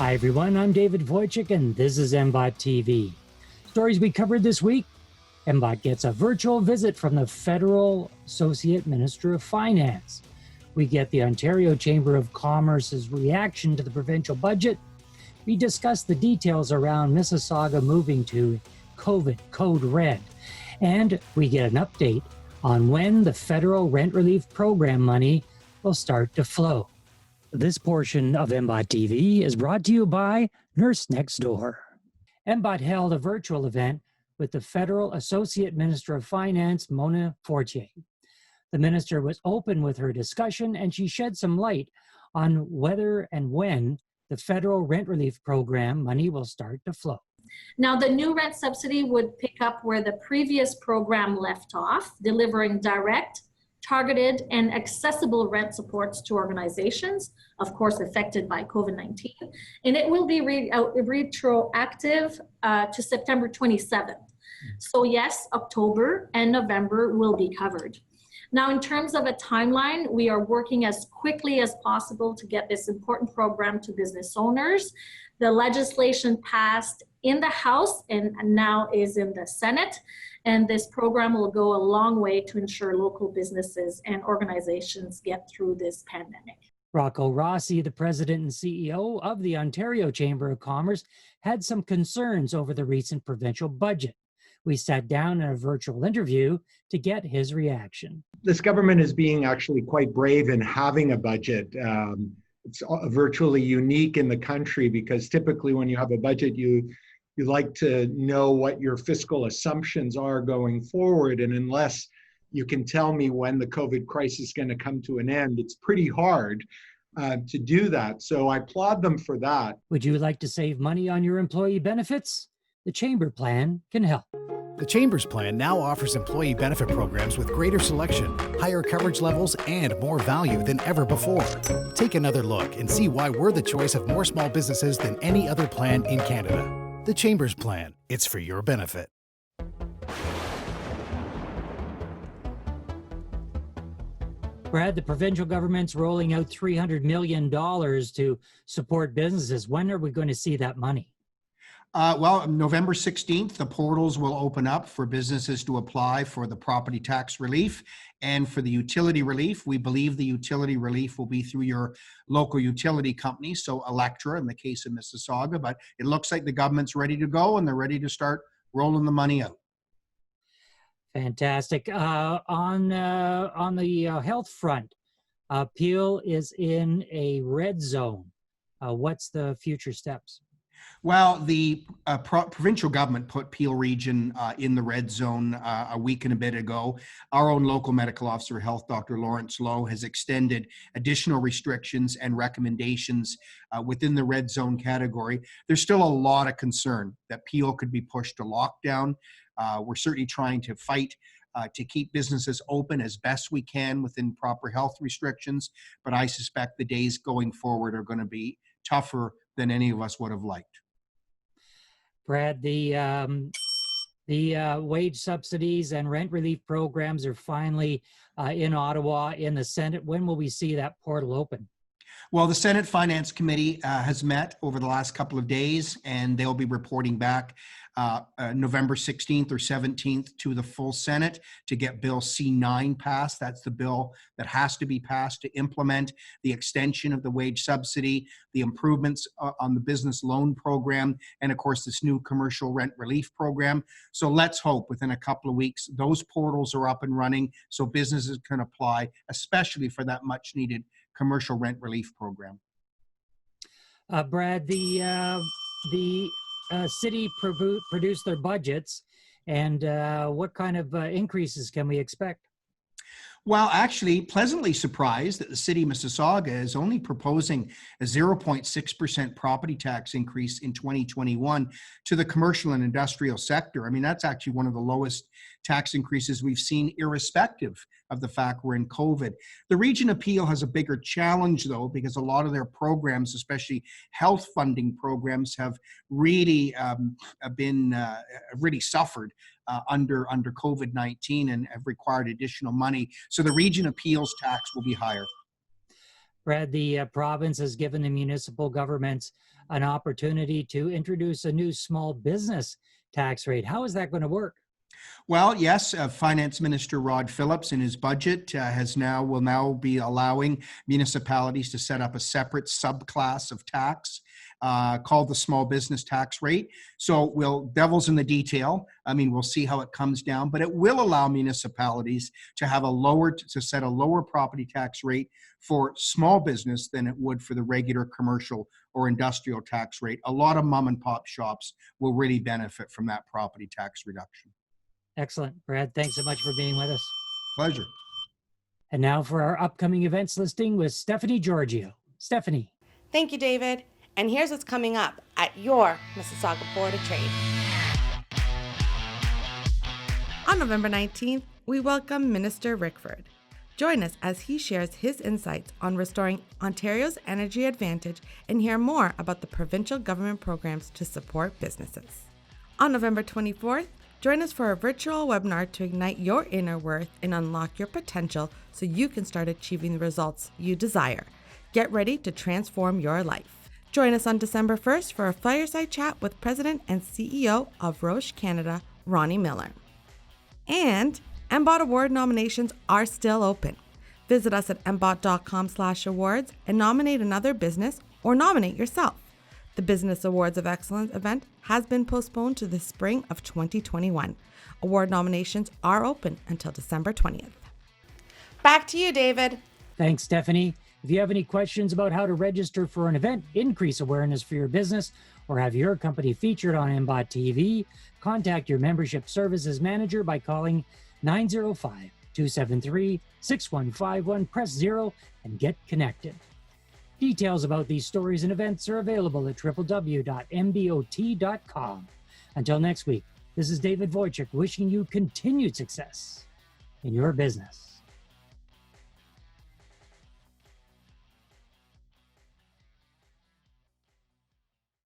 Hi everyone, I'm David Wojcik and this is MBOT TV. Stories we covered this week: MBOT gets a virtual visit from the Federal Associate Minister of Finance. We get the Ontario Chamber of Commerce's reaction to the provincial budget. We discuss the details around Mississauga moving to COVID Code Red. And we get an update on when the federal rent relief program money will start to flow. This portion of MBOT TV is brought to you by Nurse Next Door. MBOT held a virtual event with the Federal Associate Minister of Finance, Mona Fortier. The minister was open with her discussion, and she shed some light on whether and when the federal rent relief program money will start to flow. Now, the new rent subsidy would pick up where the previous program left off, delivering direct, targeted, and accessible rent supports to organizations, of course, affected by COVID-19. And it will be retroactive to September 27th. So yes, October and November will be covered. Now, in terms of a timeline, we are working as quickly as possible to get this important program to business owners. The legislation passed in the House and now is in the Senate, and this program will go a long way to ensure local businesses and organizations get through this pandemic. Rocco Rossi, the president and CEO of the Ontario Chamber of Commerce, had some concerns over the recent provincial budget. We sat down in a virtual interview to get his reaction. This government is being actually quite brave in having a budget. It's virtually unique in the country because typically when you have a budget, you like to know what your fiscal assumptions are going forward. And unless you can tell me when the COVID crisis is going to come to an end, it's pretty hard to do that. So I applaud them for that. Would you like to save money on your employee benefits? The Chamber Plan can help. The Chamber's plan now offers employee benefit programs with greater selection, higher coverage levels, and more value than ever before. Take another look and see why we're the choice of more small businesses than any other plan in Canada. The Chamber's plan. It's for your benefit. Brad, the provincial government's rolling out $300 million to support businesses. When are we going to see that money? Well, November 16th, the portals will open up for businesses to apply for the property tax relief and for the utility relief. We believe the utility relief will be through your local utility company, so Electra in the case of Mississauga, but it looks like the government's ready to go and they're ready to start rolling the money out. Fantastic. On the health front, Peel is in a red zone. What's the future steps? Well, the provincial government put Peel Region in the red zone a week and a bit ago. Our own local medical officer of health, Dr. Lawrence Lowe, has extended additional restrictions and recommendations within the red zone category. There's still a lot of concern that Peel could be pushed to lockdown. We're certainly trying to fight to keep businesses open as best we can within proper health restrictions, but I suspect the days going forward are going to be tougher than any of us would have liked. Brad, the wage subsidies and rent relief programs are finally in Ottawa in the Senate. When will we see that portal open? Well, the Senate Finance Committee has met over the last couple of days, and they'll be reporting back November 16th or 17th to the full Senate to get Bill C9 passed. That's the bill that has to be passed to implement the extension of the wage subsidy, the improvements on the business loan program, and of course, this new commercial rent relief program. So let's hope within a couple of weeks, those portals are up and running so businesses can apply, especially for that much needed commercial rent relief program. Brad, the city produced their budgets, and what kind of increases can we expect? Well, actually, pleasantly surprised that the city of Mississauga is only proposing a 0.6% property tax increase in 2021 to the commercial and industrial sector. I mean, that's actually one of the lowest tax increases we've seen, irrespective of the fact we're in COVID. The Region of Peel has a bigger challenge, though, because a lot of their programs, especially health funding programs, have really really suffered under COVID-19 and have required additional money. So the Region of Peel's tax will be higher. Brad, the province has given the municipal governments an opportunity to introduce a new small business tax rate. How is that going to work? Well, yes, Finance Minister Rod Phillips in his budget will now be allowing municipalities to set up a separate subclass of tax called the small business tax rate. So devil's in the detail. I mean, we'll see how it comes down, but it will allow municipalities to have to set a lower property tax rate for small business than it would for the regular commercial or industrial tax rate. A lot of mom and pop shops will really benefit from that property tax reduction. Excellent. Brad, thanks so much for being with us. Pleasure. And now for our upcoming events listing with Stephanie Giorgio. Stephanie. Thank you, David. And here's what's coming up at your Mississauga Board of Trade. On November 19th, we welcome Minister Rickford. Join us as he shares his insights on restoring Ontario's energy advantage and hear more about the provincial government programs to support businesses. On November 24th, join us for a virtual webinar to ignite your inner worth and unlock your potential so you can start achieving the results you desire. Get ready to transform your life. Join us on December 1st for a fireside chat with President and CEO of Roche Canada, Ronnie Miller. And MBOT Award nominations are still open. Visit us at mbot.com/awards and nominate another business or nominate yourself. The Business Awards of Excellence event has been postponed to the spring of 2021. Award nominations are open until December 20th. Back to you, David. Thanks, Stephanie. If you have any questions about how to register for an event, increase awareness for your business, or have your company featured on MBOT TV, contact your membership services manager by calling 905-273-6151, press 0, and get connected. Details about these stories and events are available at www.mbot.com. Until next week, this is David Wojcik wishing you continued success in your business.